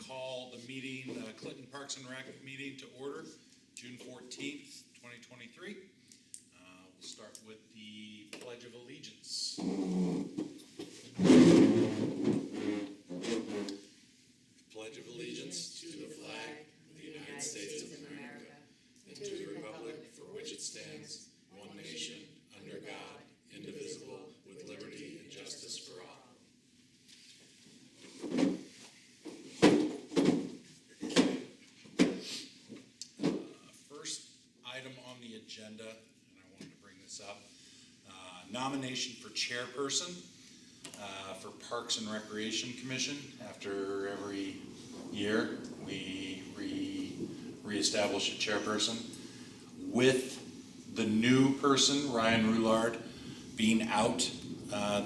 call the meeting, Clinton Parks and Rec meeting to order, June 14th, 2023. We'll start with the Pledge of Allegiance. Pledge of Allegiance to the flag of the United States of America and to the republic for which it stands, one nation, under God, indivisible, with liberty and justice for all. First item on the agenda, and I wanted to bring this up, nomination for chairperson for Parks and Recreation Commission. After every year, we reestablish a chairperson. With the new person, Ryan Roulard, being out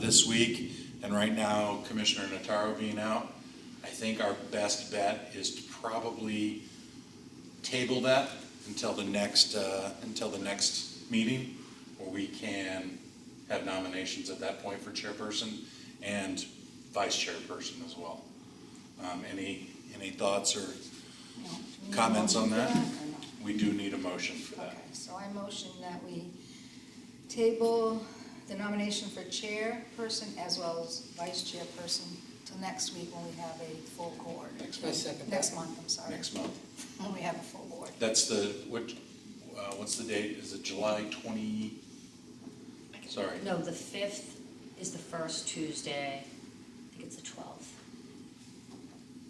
this week, and right now Commissioner Notaro being out, I think our best bet is to probably table that until the next meeting, where we can have nominations at that point for chairperson and vice chairperson as well. Any thoughts or comments on that? We do need a motion for that. Okay, so I motion that we table the nomination for chairperson as well as vice chairperson till next week when we have a full board. Next month, I'm sorry. Next month. When we have a full board. That's what's the date? Is it July 20? Sorry. No, the 5th is the first Tuesday. I think it's the 12th.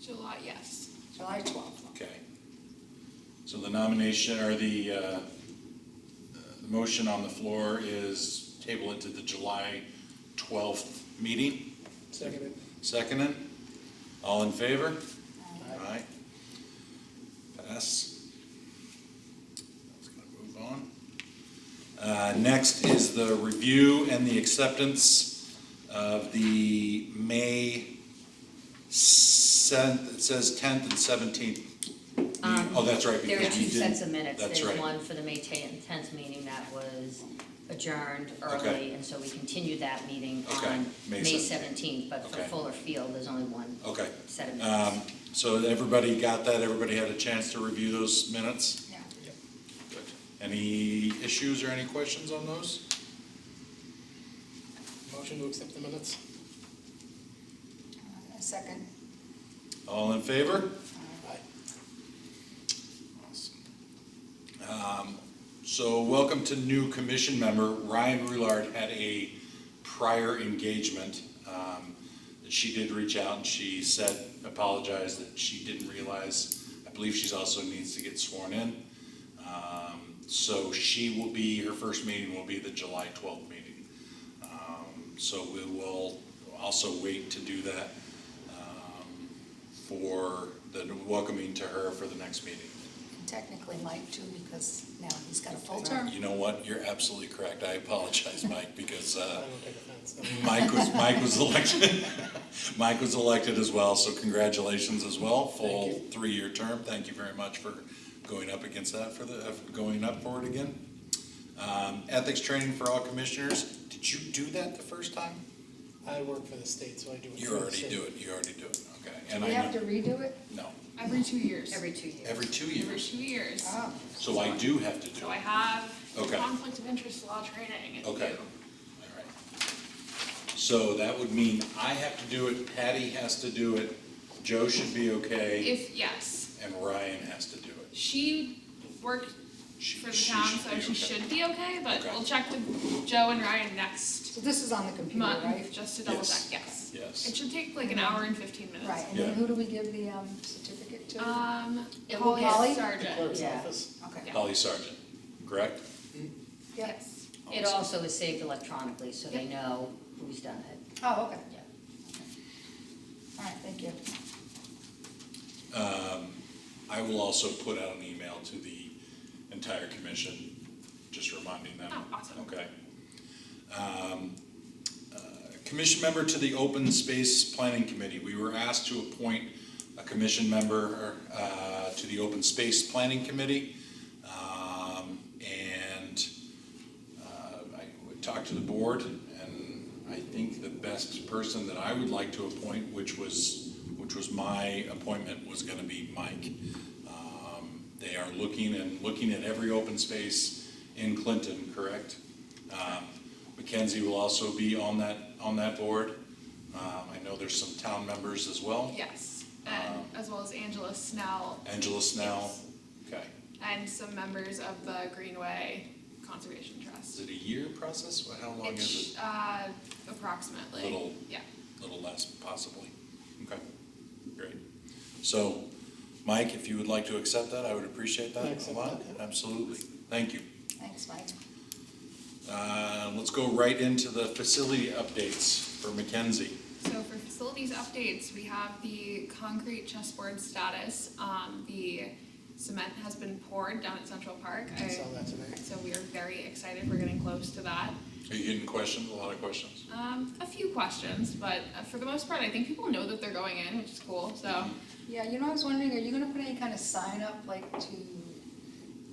July, yes. July 12th. Okay. So the nomination, or the motion on the floor is table it to the July 12th meeting. Seconded. Seconded. All in favor? Aye. Pass. That's going to move on. Next is the review and the acceptance of the May 7th, it says 10th and 17th. Oh, that's right. There are because two we sets didn't- of minutes. That's There's right. one for the May 10th meeting that was adjourned Okay. early, and so we continued that meeting Okay, on May May 17th. 17th, but for Okay. Fuller Field, there's only one Okay. set of minutes. So everybody got that? Everybody had a chance to review those minutes? Yeah. Good. Any issues or any questions on those? Motion to accept the minutes. Second. All in favor? Aye. Awesome. So welcome to new commission member. Ryan Roulard had a prior engagement. That she did reach out and she apologized that she didn't realize. I believe she's also needs to get sworn in. So her first meeting will be the July 12th meeting. So we will also wait to do that for the welcoming to her for the next meeting. And technically Mike too, because now he's got a full term. You know what? You're absolutely correct. I apologize, Mike, because I don't take offense. Mike was elected. Mike was elected as well, so congratulations as well. Full Thank you. 3-year term. Thank you very much for going up against that going up for it again. Ethics training for all commissioners. Did you do that the first time? I work for the state, so I do it. You for the already state. do it. You already do it. Okay. Do And we I have know, to redo it? no, Every 2 years. Every 2 years. every 2 Every years. 2 years. Oh, So I do have to do So I it. have Okay. conflict of interest law training. If Okay. you- All right. So that would mean I have to do it, Patty has to do it, Joe should be okay, Yes, and Ryan has to do it. she worked for the town, so be she okay. should be okay, but Okay. we'll check with Joe and Ryan next so this is on the computer, month, right? just to double Yes. check, yes. Yes. It should take like an hour and 15 minutes. Right, and Yeah. then who do we give the certificate to? It will Holly be Holly? Sargent. Clerk's Yeah. office. Okay. Yeah. Holly Sargent, correct? Yep. Yes. It also is saved electronically, so they know who's done it. Oh, okay. Yeah. All right, thank you. I will also put out an email to the entire commission, just reminding them. Oh, awesome. Okay. Commission member to the Open Space Planning Committee. We were asked to appoint a commission member to the Open Space Planning Committee. I talked to the board, and I think the best person that I would like to appoint, which was which was my appointment, was gonna be Mike. They are looking at every open space in Clinton, correct? Mackenzie will also be on that board. I know there's some town members as well. Yes, and as well as Angela Snell. Angela Snell, okay. And some members of the Greenway Conservation Is Trust. it a year process? How long is It's, it? approximately. Little- Yeah. Little less, possibly. Okay, great. So, Mike, if you would like to accept that, I would appreciate that I a accept lot. that, yeah. Absolutely. Thank you. Thanks, Mike. Let's go right into the facility updates for Mackenzie. So for facilities updates, we have the concrete chessboard status. The cement has been poured down at Central Park. I saw that today. So we are very excited. We're getting close to that. Are you getting questions? A lot of questions? A few questions, but for the most part, I think people know that they're going in, which is cool. So Yeah, you know, I was wondering, are you gonna put any kind of sign up, like to,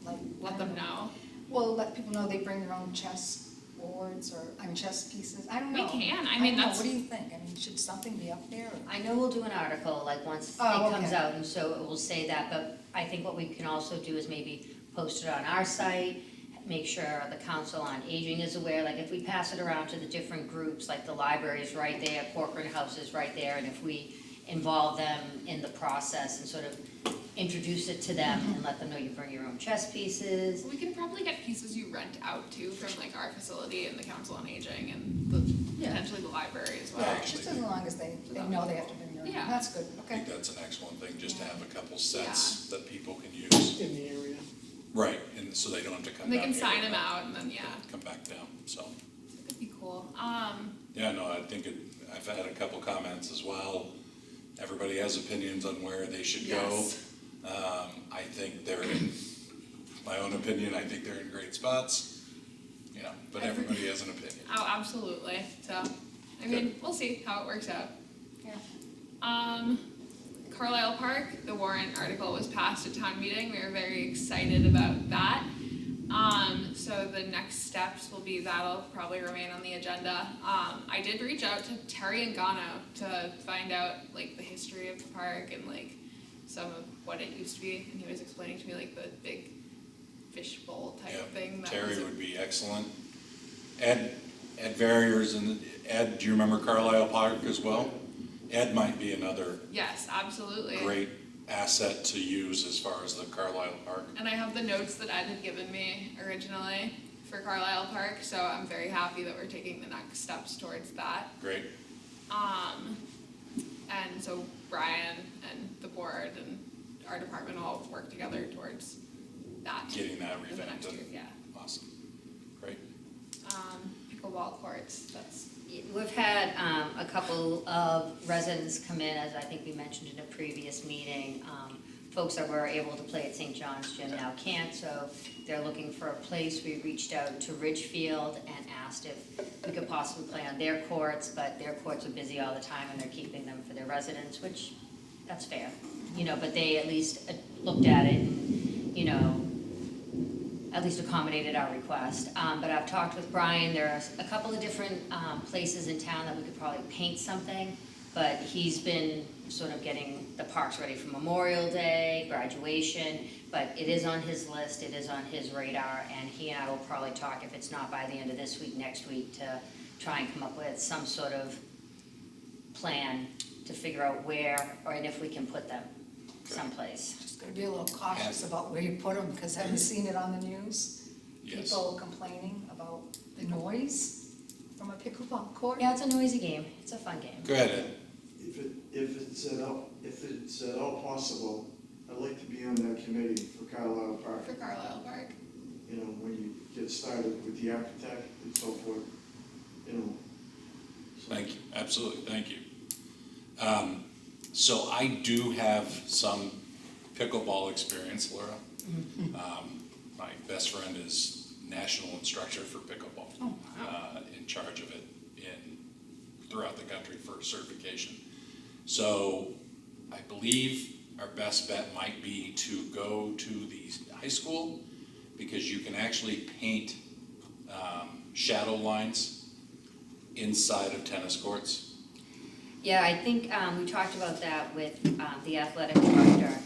like? let them know. Well, let people know they bring their own chess boards or, chess pieces, I don't We know. can. I don't mean, know. that's- What do you think? I mean, should something be up there? or- I know we'll do an article, like, once it Oh, comes okay. out, and so it will say that, but I think what we can also do is maybe post it on our site, make sure the Council on Aging is aware, like, if we pass it around to the different groups, like the library is right there, Corcoran House is right there, and if we involve them in the process and sort of introduce it to them and let them know you bring your own chess pieces. We can probably get pieces you rent out too from like our facility and the Council on Aging and Yeah. potentially the library as well. Yeah, just as long as they know they have to bring their own, Yeah. that's good, I okay. think that's an excellent thing, just to have a couple sets that people can use. In the area. Right, and so they don't have to come And they down can here. sign them out and then, yeah, Come back down, so. it could be cool. Yeah, no, I think I've had a couple comments as well. Everybody has opinions on where they should go. Yes. I think they're, in my own opinion, I think they're in great spots, you know, but everybody has an opinion. Oh, absolutely. So, I mean, we'll see how it works out. Yeah. Carlisle Park, the warrant article was passed at town meeting. We were very excited about that. So the next steps will be that'll probably remain on the agenda. I did reach out to Terry and Gano to find out like the history of the park and like some of what it used to be, and he was explaining to me like the big fishbowl type Yeah, thing. That Terry was would be excellent. Ed Verriers, and Ed, do you remember Carlisle Park as well? Ed might be another Yes, absolutely. great asset to use as far as the Carlisle Park. And I have the notes that Ed had given me originally for Carlisle Park, so I'm very happy that we're taking the next steps towards that. Great, And so Brian and the board and our department all work together towards that. getting that in the revamped, next year, yeah. awesome, great. Pickleball courts, that's, We've had a couple of residents come in, as I think we mentioned in a previous meeting. Folks that were able to play at St. John's Gym now can't, so they're looking for a place. We reached out to Ridgefield and asked if we could possibly play on their courts, but their courts are busy all the time and they're keeping them for their residents, which, that's fair. You know, but they at least looked at it and, you know, at least accommodated our request. But I've talked with Brian, there are a couple of different places in town that we could probably paint something, but he's been sort of getting the parks ready for Memorial Day, graduation, but it is on his list, it is on his radar, and he and I will probably talk, if it's not by the end of this week, next week, to try and come up with some sort of plan to figure out where, or and if we can put them someplace. Just gotta be a little cautious about where you put them, because have you seen it on the news? Yes. People complaining about the noise from a pickleball court. Yeah, it's a noisy game, it's a fun game. Go ahead, Ed. If it's at all possible, I'd like to be on that committee for Carlisle Park. for Carlisle Park. You know, when you get started with the architect and so forth, you know. So- Thank you, absolutely, thank you. So I do have some pickleball experience, Laura. My best friend is national instructor for pickleball. Oh, In charge of it throughout the country for certification. So I believe our best bet might be to go to the high school, because you can actually paint shadow lines inside of tennis courts. Yeah, I think, we talked about that with, the athletic director,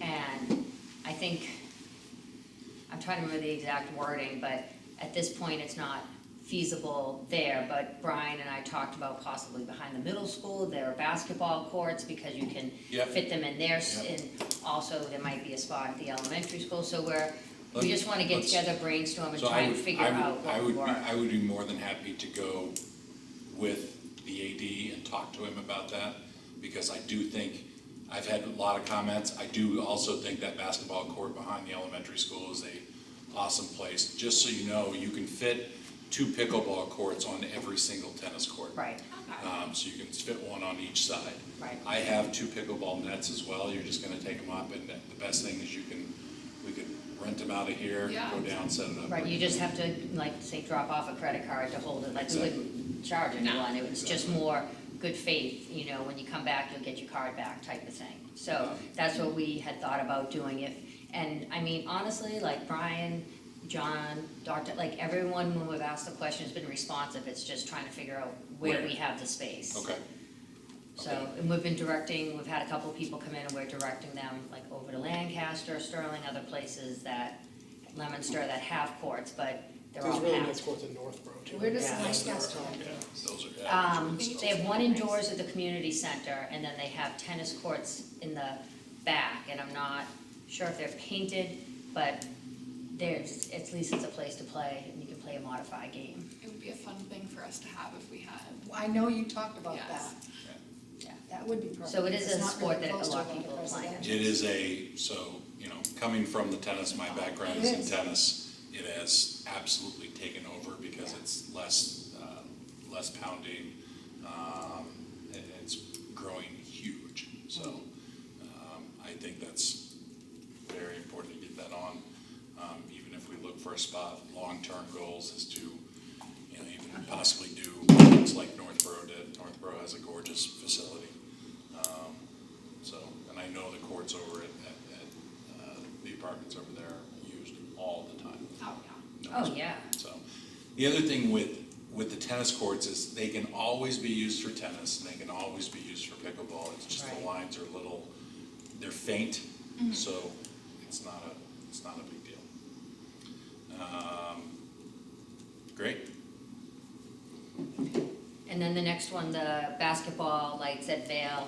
and I think, I'm trying to remember the exact wording, but at this point, it's not feasible there, but Brian and I talked about possibly behind the middle school, there are basketball courts, because you can Yep. fit them in there, Yep. and also there might be a spot at the elementary school, so we Let's- just wanna get let's- together, brainstorm, and So try I and would, figure I would, out I what would, would be- work. I would be more than happy to go with the AD and talk to him about that, because I do think, I've had a lot of comments, I do also think that basketball court behind the elementary school is a awesome place. Just so you know, you can fit 2 pickleball courts on every single tennis court. Right, Okay. So you can fit one on each side. right. I have 2 pickleball nets as well, you're just gonna take them up, and the best thing is we could rent them out of here, Yeah. go down, set it up. Right, you just have to, like, say, drop off a credit card to hold it, like, we Exactly. wouldn't charge No. anyone, it was just Exactly. more good faith, you know, when you come back, you'll get your card back type of thing. So, that's what we had thought about doing if, and, I mean, honestly, like, Brian, John, Dr., like, everyone, when we've asked the question, has been responsive, it's just trying to figure out where Where. we have the space. Okay, So, Okay. and we've been directing, we've had a couple of people come in and we're directing them, like, over to Lancaster, Sterling, other places that, Leominster, that have courts, but they're all There's really packed. nice courts in Northborough too. Where does Yeah. the Lancaster? those are. They have one indoors at the community center, and then they have tennis courts in the back, and I'm not sure if they're painted, but there's, at least it's a place to play, and you can play a modified game. It would be a fun thing for us to have if we had. I know you talked about Yes. that. Yeah. That would be perfect. So it is It's a not sport really that a close to lot of one people are playing. residential. It is so, coming from the tennis, my background is It in is. tennis, it has absolutely taken over because it's less pounding, and it's growing huge. So, I think that's very important to get that on. Even if we look for a spot, long-term goals is to, even possibly do things like Northborough did. Northborough has a gorgeous facility. So, and I know the courts over at the apartments over there are used all the time. Oh, yeah. Oh, yeah. So, the other thing with the tennis courts is they can always be used for tennis, and they can always be used for pickleball. It's just the Right. lines are they're faint, so it's not a big deal. Great. And then the next one, the basketball lights at Vale.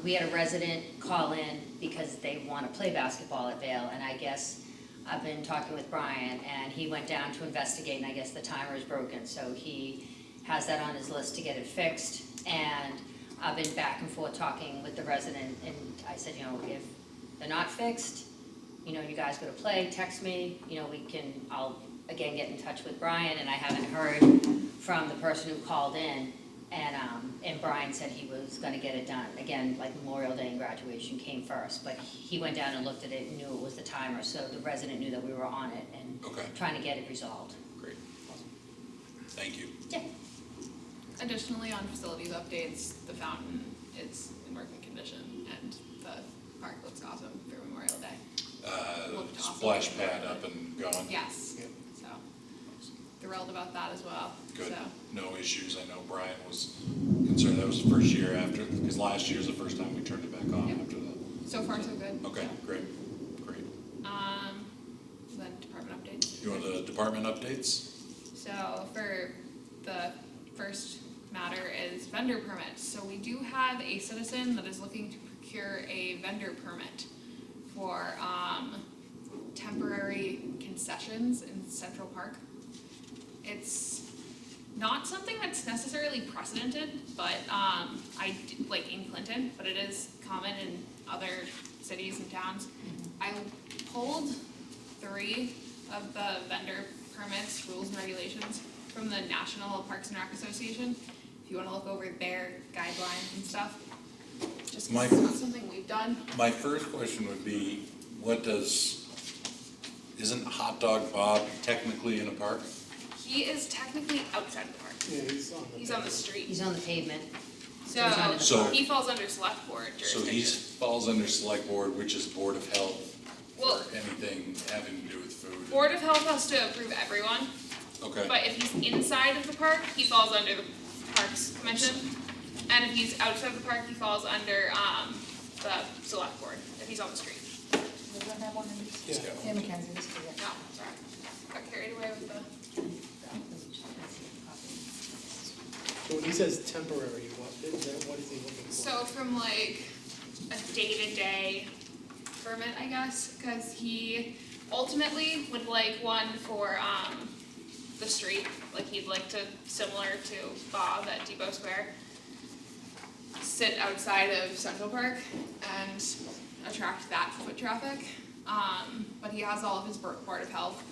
We had a resident call in because they want to play basketball at Vale, and I guess I've been talking with Brian, and he went down to investigate, and I guess the timer is broken, so he has that on his list to get it fixed. And I've been back and forth talking with the resident, and I said, if they're not fixed, you guys go to play, text me, I'll again get in touch with Brian, and I haven't heard from the person who called in, and Brian said he was gonna get it done. Again, like Memorial Day and graduation came first, but he went down and looked at it and knew it was the timer, so the resident knew that we were on it and Okay. trying to get it resolved. Great. Thank you. Yeah. Additionally, on facilities updates, the fountain is in working condition and the park looks awesome for Memorial Day. Looked awesome. Splash pad up and going. Yes, Yep. so thrilled about that as well. Good, So, no issues. I know Brian was concerned, that was the first year after, because last year's the first time we turned it back on Yep. after that. so far so good. Okay, So, great. Then department updates. You want the department updates? So for the first matter is vendor permits. So we do have a citizen that is looking to procure a vendor permit for temporary concessions in Central Park. It's not something that's necessarily precedented, but like in Clinton, but it is common in other cities and towns. I pulled 3 of the vendor permits, rules and regulations from the National Parks and Rec Association. If you wanna look over their guidelines and stuff, just 'cause it's not something we've done. My first question would be, isn't Hot Dog Bob technically in a park? He is technically outside the park. Yeah, He's on the street. He's on the pavement. So So- he falls under select board So jurisdiction. he falls under select board, which is Board of Health, Well- for anything having to do with food. Board of Health has to approve everyone, Okay, but if he's inside of the park, he falls under the Parks Commission. And if he's outside the park, he falls under, the select board, if he's on the street. Does that have one of these? Yeah. Yeah, Mackenzie, this is it. No, sorry, got carried away with the, So when he says temporary, what is he looking for? so from like a day-to-day permit, I guess, cause he ultimately would like one for, the street, like he'd like to, similar to Bob at Depot Square, sit outside of Central Park and attract that foot traffic. But he has all of his Board of Health,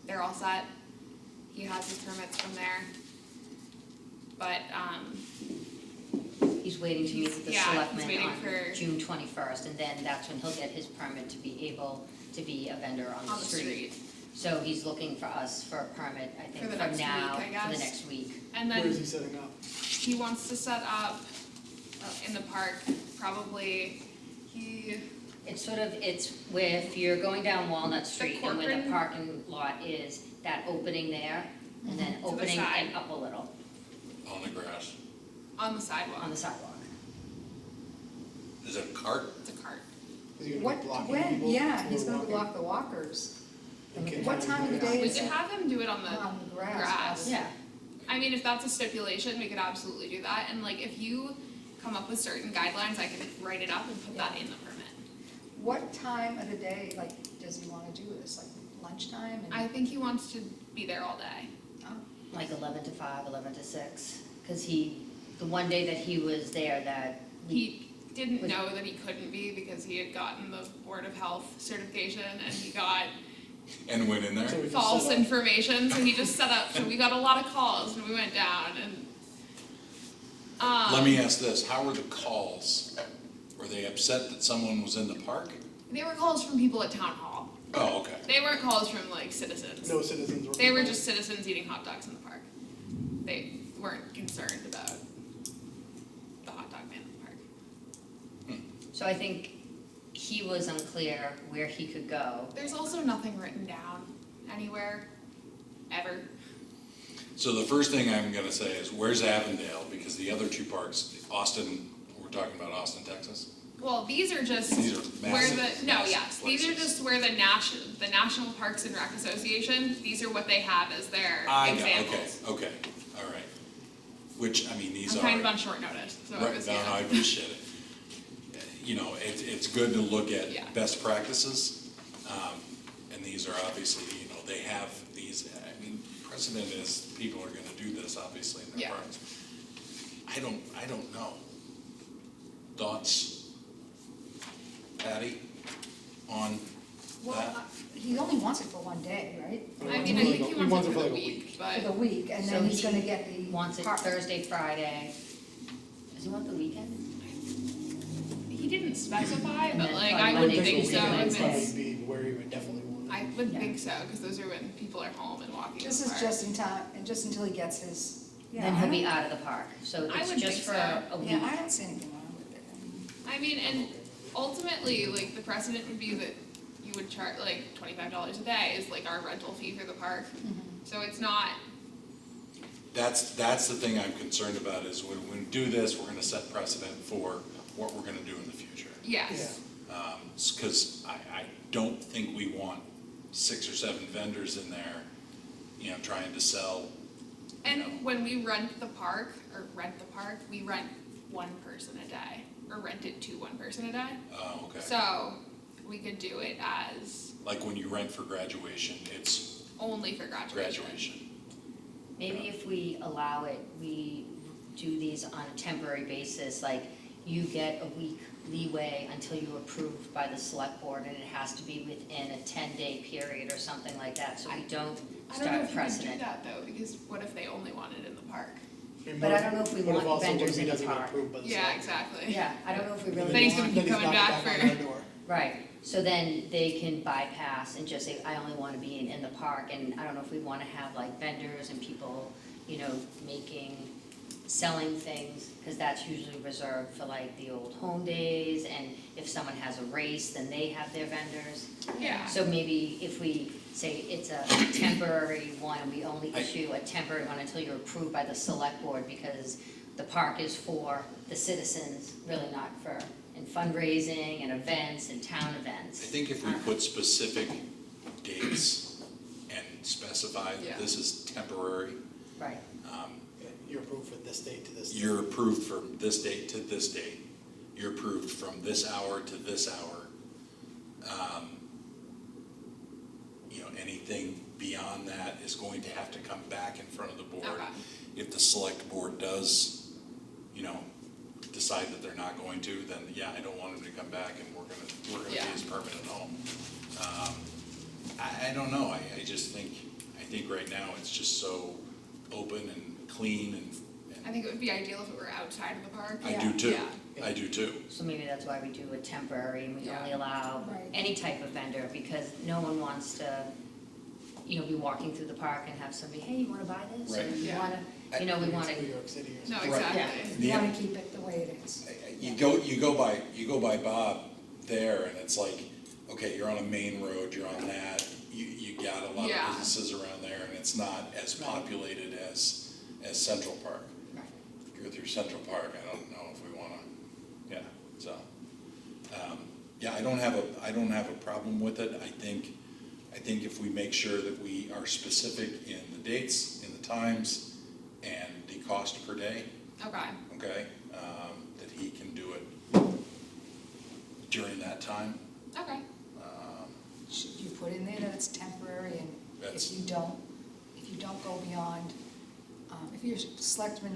they're all set. He has his permits from there. But, He's waiting to meet with the Yeah, he's selectmen waiting on for- June 21st, and then that's when he'll get his permit to be able to be a vendor on on the street. So he's looking for us for a permit, I think, For the from next now, week, I for the guess. next week. And Where is then he setting up? he wants to set up in the park, probably, It's sort of, it's where if you're going down Walnut Street and where the Corcoran- parking lot is, that opening there, and then the opening side. and up a little On the grass. on the sidewalk. on the sidewalk. Is it a cart? It's a cart. Is he gonna What, be blocking when, people? yeah, who he's are gonna walking? block the walkers. Okay. What time of the day We is could it? have him do it on the On the grass. grass. Yeah, I mean, if that's a stipulation, we could absolutely do that, and like, if you come up with certain guidelines, I can write it up and put that in the permit. What time of the day, like, does he wanna do this, like lunchtime and? I think he wants to be there all day. Oh, like 11 to 5, 11 to 6, because the one day that he was there that. He didn't Was- know that he couldn't be because he had gotten the Board of Health certification and he got And went in So there? we can false set up- information, so he just set up, so we got a lot of calls and we went down and, Let me ask this, how were the calls? Were they upset that someone was in the park? they were calls from people at town hall. Oh, okay. They weren't calls from like citizens. No citizens were. They were complaining? just citizens eating hot dogs in the park. They weren't concerned about the hot dog man in the park. So I think he was unclear where he could go. There's also nothing written down anywhere, ever. So the first thing I'm gonna say is, where's Avondale? Because the other two parks, Austin, we're talking about Austin, Texas? Well, these are just These are where massive, no, massive yes, these are places. just where the National Parks and Rec Association, these are what they have as their I examples. got, okay, All right. Which, I mean, these I'm are. kind of on short notice, so it Right, was, no, yeah. I appreciate it. You know, it's good to look Yeah. at best practices. And these are obviously, you know, they have these, I mean, precedent is people are gonna do this, obviously, in their Yeah. parks. I don't know. Thoughts, Patty, on well, that? he only wants it for one day, right? I mean, I think he wants it for the week, For the but week, and So then he's he gonna get the. Wants it park- Thursday, Friday. Does he want the weekend? he didn't specify, And but then like, on I would Monday, think Tuesday, so if Wednesday. it's, Probably be where he would definitely want it. I would Yeah. think so, cause those are when people are home and walking in This the is park. just in time, and just until he gets his, yeah. Then I he'll be don't- out of the park, so I it's would just think for so. a week. Yeah, I don't see anything wrong with it. I mean, and ultimately, like, the precedent would be that you would charge, like, $25 a day is like our rental fee for the park. So it's not, That's the thing I'm concerned about, is when we do this, we're gonna set precedent for what we're gonna do in the future. yes, Cause I don't think we want 6 or 7 vendors in there, you know, trying to sell, you know. and when we rent the park, we rent one person a day, or rent it to one person a day. Oh, okay. So, we could do it as Like when you rent for graduation, it's only for graduation. graduation. Maybe if we allow it, we do these on a temporary basis, like you get a week leeway until you're approved by the select board, and it has to be within a 10-day period or something like that, so we don't I don't know start if you could do precedent. that though, because what if they only want it in the park? mean, But what I don't know if we what want also what vendors if he in the doesn't get park? approved by the Yeah, select? exactly. Yeah, I don't know if we really Then he's want. gonna Then keep he's coming knocking back on for- our door. Right, so then they can bypass and just say, I only wanna be in the park, and I don't know if we wanna have like vendors and people, you know, selling things, cause that's usually reserved for like the old home days, and if someone has a race, then they have their vendors. Yeah. So maybe if we say it's a temporary one, we only I- issue a temporary one until you're approved by the select board, because the park is for the citizens, really not for, in fundraising and events and town events. I think if we put specific dates and specify Yeah. that this is temporary, Right, You're approved for this date to this date. you're approved from this date to this date, you're approved from this hour to this hour. You know, anything beyond that is going to have to come back in front of the board. Okay. If the select board does, you know, decide that they're not going to, then yeah, I don't want them to come back and we're gonna be Yeah. his permanent home. I don't know, I just think, right now it's just so open and clean and I think it would be ideal if it were outside of the park. I do too, Yeah. I do too. so maybe that's why we do a temporary, and we Yeah. only allow Right. any type of vendor, because no one wants to, you know, be walking through the park and have somebody, hey, you wanna buy this? Or Right. you Yeah. wanna, you know, we It's wanna, New York City or No, something. Right. exactly. You Yeah. wanna keep it the way it is. You go by Bob there and it's like, okay, you're on a main road, you're on that, you got a lot Yeah. of businesses around there and it's not as populated as Central Park. Right. If you go through Central Park, I don't know if we wanna, yeah, so. Yeah, I don't have a problem with it, I think if we make sure that we are specific in the dates, in the times, and the cost per day, Okay. okay, that he can do it during that time. Okay. Should you put in there that it's temporary, and That's- if you don't go beyond, if your selectman,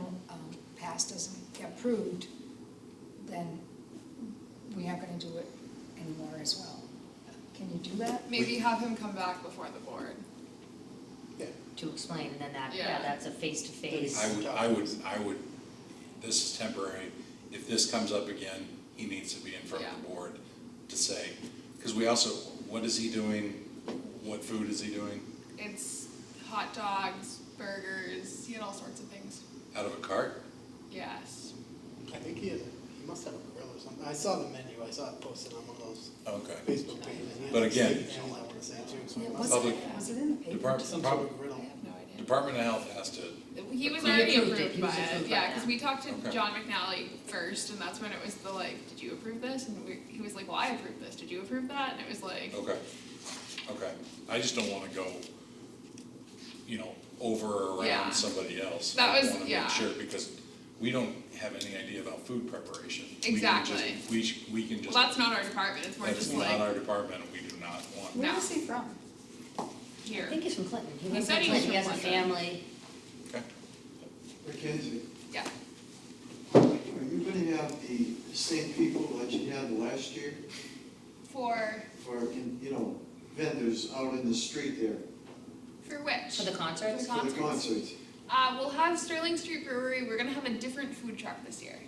pass doesn't get approved, then we aren't gonna do it anymore as well. Can you do that? Maybe have him come back before the board. Yeah. to explain, and then that, Yeah. yeah, that's a face-to-face. I would, this is temporary, if this comes up again, he needs to be in front of the board to say, because we also, what is he doing, what food is he doing, It's hot dogs, burgers, he had all sorts of things. out of a cart? Yes. I think he must have a grill or something. I saw the menu, I saw it posted on one of those Okay. Facebook pages. and he had But like again- steak and all, I wanna say too, so Yeah, he was must Public- was it in the paper? Department- some sort of grill. I have no idea. Department of Health has to, He was He already approved it. approved He by was it, approved by yeah, them. because we talked to Okay. John McNally first, and that's when it was the like, did you approve this? And he was like, well, I approved this, did you approve that? And it was like, okay, I just don't wanna go, you know, over or Yeah. around somebody else. That I was- wanna make yeah. sure, because we don't have any idea about food preparation. We can Exactly. just- We can well, just, that's not our department, it's more that's just not like, our department, and we do not want. Where No. is he from? I here. think he's from Clinton, he He lives said in he was Clinton, he has a from Clinton. family. Okay. Mackenzie, Yeah. are you gonna have the same people that you had last year For vendors out in the street there which? For the concerts? for the concerts? We'll have Sterling Street Brewery, we're gonna have a different food truck this year.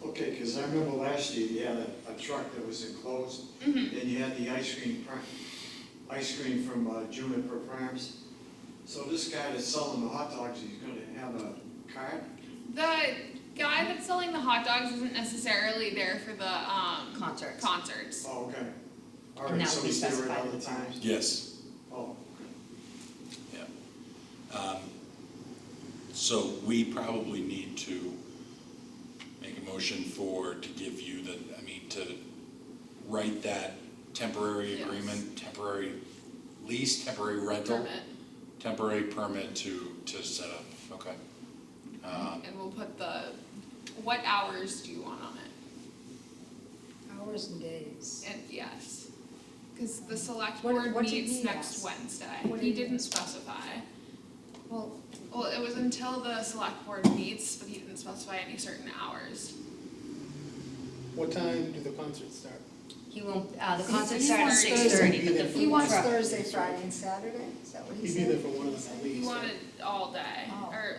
Okay, because I remember last year you had a truck that was enclosed, Mm-hmm. and you had the ice cream from Juniper Farms. So this guy that's selling the hot dogs, he's gonna have a cart? The guy that's selling the hot dogs isn't necessarily there for the, Concerts. concerts. Oh, okay. All And right, that so will be he's there at specified in other the times? Yes. Oh, Yeah. So we probably need to make a motion to give you to write that temporary Yes. agreement, temporary lease, temporary rental, Permit. temporary permit to set up, okay? And we'll put what hours do you want on it? Hours and days. And yes, because the select What- board what did meets he next ask? Wednesday. What did He he didn't ask? specify. Well, Well, it was until the select board meets, but he didn't specify any certain hours. What time do the concerts start? He won't, the He- concert he starts at wants 6:30, Thursday. but the He food he wants truck. Thursday, Friday, and Saturday, is that what he He'd said? be there for one of them at He least. wanted all day, Oh. or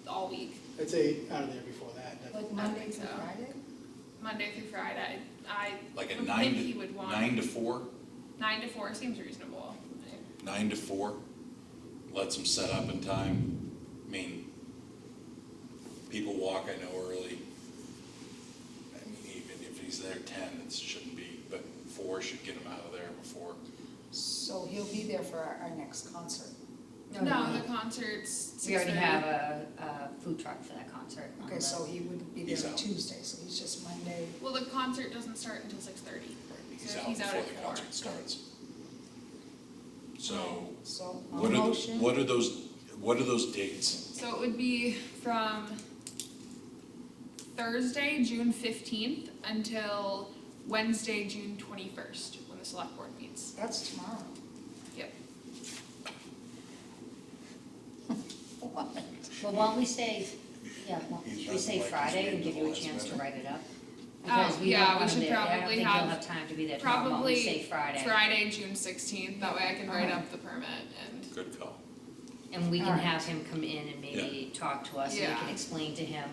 all week, I'd say out of there before that. Like definitely. Monday think through so. Friday? Monday through Friday. I Like a would nine think he would want 9 to 4, 9 to 4 seems reasonable. 9 to 4, lets them set up in time. I mean, people walk, I know, early. I mean, even if he's there 10, it shouldn't be, but 4 should get him out of there before. So he'll be there for our next concert. No, the concert's We already 6:30. have a food truck for that concert. on Okay, the- so he wouldn't be there He's on out. Tuesday, so he's just Monday. Well, the concert doesn't start until 6:30. He's So out he's out before at the 4. concert starts. So, So, what are, motion. what are those dates? So it would be from Thursday, June 15th until Wednesday, June 21st, when the select board meets. That's tomorrow. Yep. What? Well, why don't we say, yeah, why don't He's we say running like Friday he's and give you a waiting till the chance last to minute. write it up? Oh, Because we yeah, don't we want him should there, I don't probably think he'll have- have time to be there tomorrow, why don't we Probably say Friday? Friday, June 16th, that way I can write up the permit and, Good call. And we can Alright. have him come in and maybe talk to us, and we Yeah. can explain to him,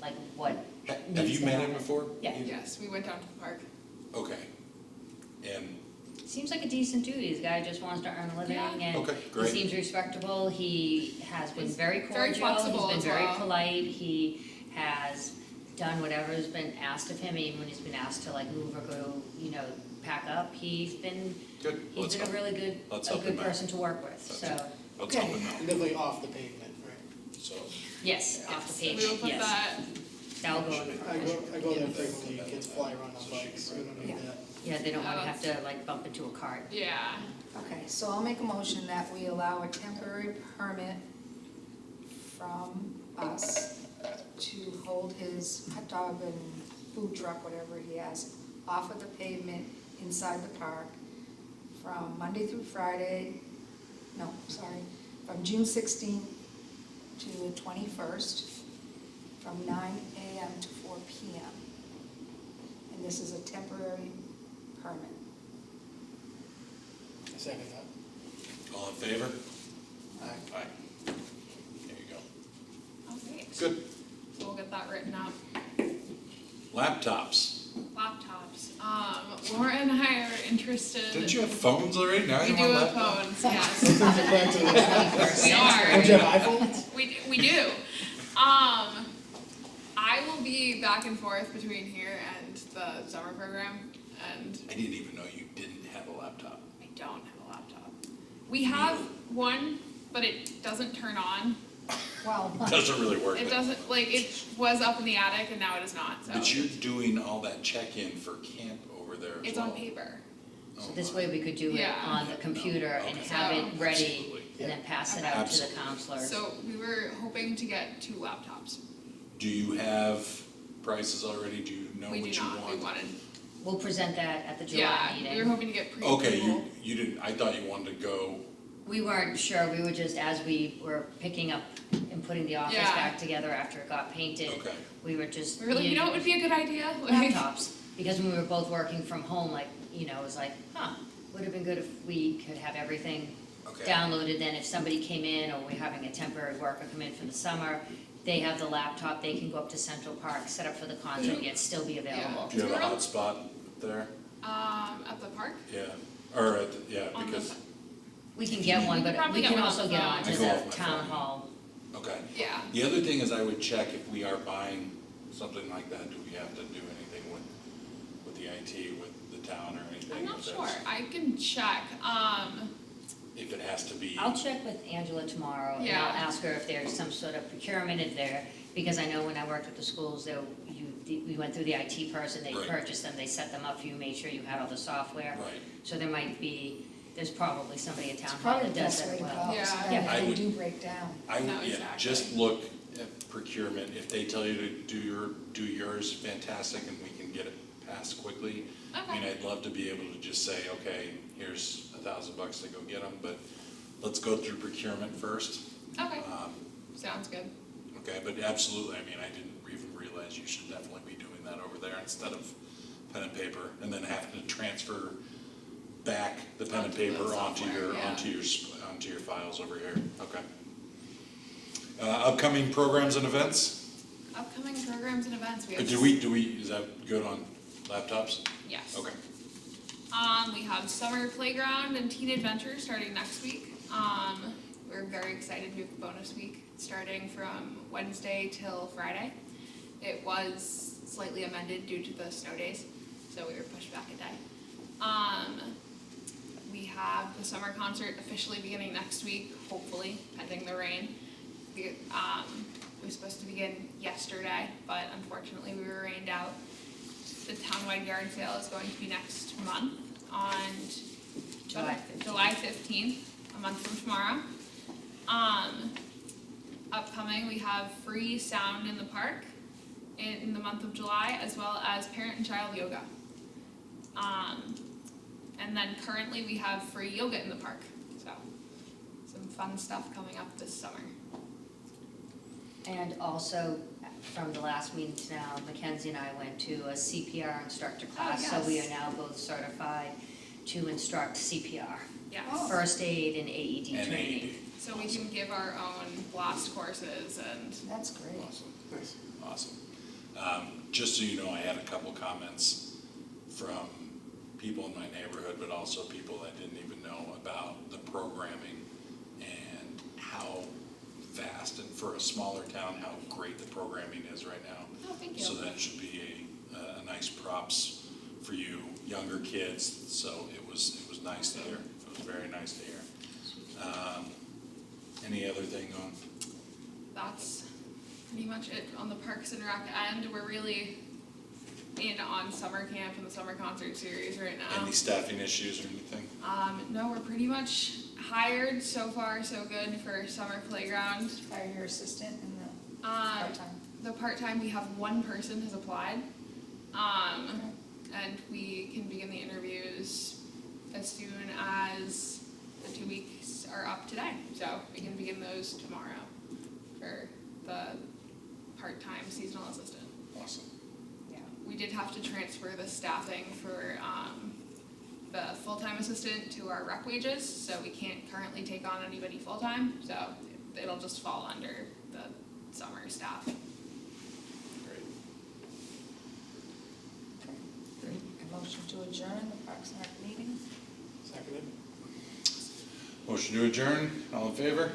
like, what Have needs you to met him happen. before? Yeah. yes, we went down to the park. Okay. And, Seems like a decent dude, this guy just wants to earn a living, Yeah. and okay, he great. seems respectable, he has been He's very very cordial, flexible he's been as very well. polite, he has done whatever's been asked of him, even when he's been asked to like move or go, pack up, he's been Good. a really good, let's a help good him out. person to work with, Let's- so, Let's Okay. help him out. Definitely off the pavement, right? So, yes, off the So page, we will put yes, that, that'll go in the I permit. go there frequently, kids fly around on bikes, we don't need that. Yeah, they don't wanna have to like bump into a cart. yeah. Okay, so I'll make a motion that we allow a temporary permit from us to hold his hot dog and food truck, whatever he has, off of the pavement inside the park from Monday through Friday, from June 16th to the 21st, from 9 AM to 4 PM. And this is a temporary permit. I second that. all in favor? Aye. Aye. There you go. Okay. Good. So we'll get that written up. Laptops. Laptops. Laura and I are interested. Didn't you have phones already? Now We you do want have laptops? phones, yes. Things are back to the- We Don't you are. have iPhones? We do. I will be back and forth between here and the summer program, and I didn't even know you didn't have a laptop. I don't have a laptop. We have one, but it doesn't turn on. Well, Doesn't really work. It then. doesn't, like, it was up in the attic and now it is not, so. But you're doing all that check-in for camp over there as It's well. on paper. Oh So this my. way we could do it Yeah. on the computer and Okay. have it So- ready, Absolutely. and then pass it Okay. out to the Absolutely. counselors. So we were hoping to get 2 laptops. Do you have prices already? Do you know We what do you not, we want? wanted, We'll present that at the July yeah, meeting. we were hoping to get pre-approval. Okay, you didn't, I thought you wanted to go, We weren't sure, we were just, as we were picking up and putting the office Yeah. back together after it got painted, okay, we were just. We were like, you know what would be a good idea? Like- Laptops, because when we were both working from home, like, it was like, would have been good if we could have everything okay. downloaded, then if somebody came in, or we're having a temporary worker come in for the summer, they have the laptop, they can go up to Central Park, set up for the concert, and yet still be available. Do you have a We're on- hotspot there? At the park? Yeah, or at, yeah, On the- because, We can get one, We could but probably we get can one on also the get phone. onto I go off the my town phone. hall. okay. Yeah. The other thing is I would check if we are buying something like that, do we have to do anything with the IT, with the town or anything? I'm not If sure, that's- I can check, If it has to be. I'll check with Angela tomorrow, and Yeah. I'll ask her if there's some sort of procurement in there, because I know when I worked with the schools, we went through the IT person, they Right. purchased them, they set them up for you, made sure you had all the software. Right. So there's probably somebody at It's town hall probably that the does best way that to well. go, Yeah. so Yeah. that I if they would- do break down. I No, would, yeah, exactly. just look at procurement, if they tell you to do yours, fantastic, and we can get it passed quickly. I mean, okay, I'd love to be able to just say, okay, here's $1,000 to go get them, but let's go through procurement first. okay, Um, sounds good. Okay, but absolutely, I mean, I didn't even realize you should definitely be doing that over there instead of pen and paper, and then having to transfer back the pen and Onto the paper onto software, your, yeah. onto your files over here, okay. Upcoming programs and events, Upcoming programs and events, we have. do we, is that good on laptops? Yes. Okay, We have summer playground and teen adventure starting next week. We're very excited, we have the bonus week starting from Wednesday till Friday. It was slightly amended due to the snow days, so we were pushed back a day. we have the summer concert officially beginning next week, hopefully, pending the rain. It was supposed to begin yesterday, but unfortunately we were rained out. The townwide yard sale is going to be next month on July 15th. July 15th, a month from tomorrow. Upcoming, we have free sound in the park in the month of July, as well as parent and child yoga. And then currently we have free yoga in the park, so some fun stuff coming up this summer. And also, from the last meeting to now, Mackenzie and I went to a CPR instructor class, so we yes. are now both certified to instruct CPR, Yes, first aid and AED And training. AED. so we can give our own blast courses and, That's great. Awesome. Nice. Awesome. Just so you know, I had a couple comments from people in my neighborhood, but also people I didn't even know about the programming and how vast, and for a smaller town, how great the programming is right now. oh, thank you. So that should be a nice props for you younger kids, so it was nice to hear. It was very nice to hear. Any other thing on? That's pretty much it on the Parks and Rec end. We're really on summer camp and the summer concert series right now. Any staffing issues or anything? No, we're pretty much hired, so far so good for summer playground. Hire your assistant and the Um, part-time. the part-time, we have one person has applied. And we can begin the interviews as soon as the 2 weeks are up today. So we can begin those tomorrow for the part-time seasonal assistant. Awesome. Yeah. We did have to transfer the staffing for the full-time assistant to our rec wages, so we can't currently take on anybody full-time, so it'll just fall under the summer staff. Great. A motion to adjourn the Parks and Rec meeting? Seconded. Motion to adjourn, all in favor?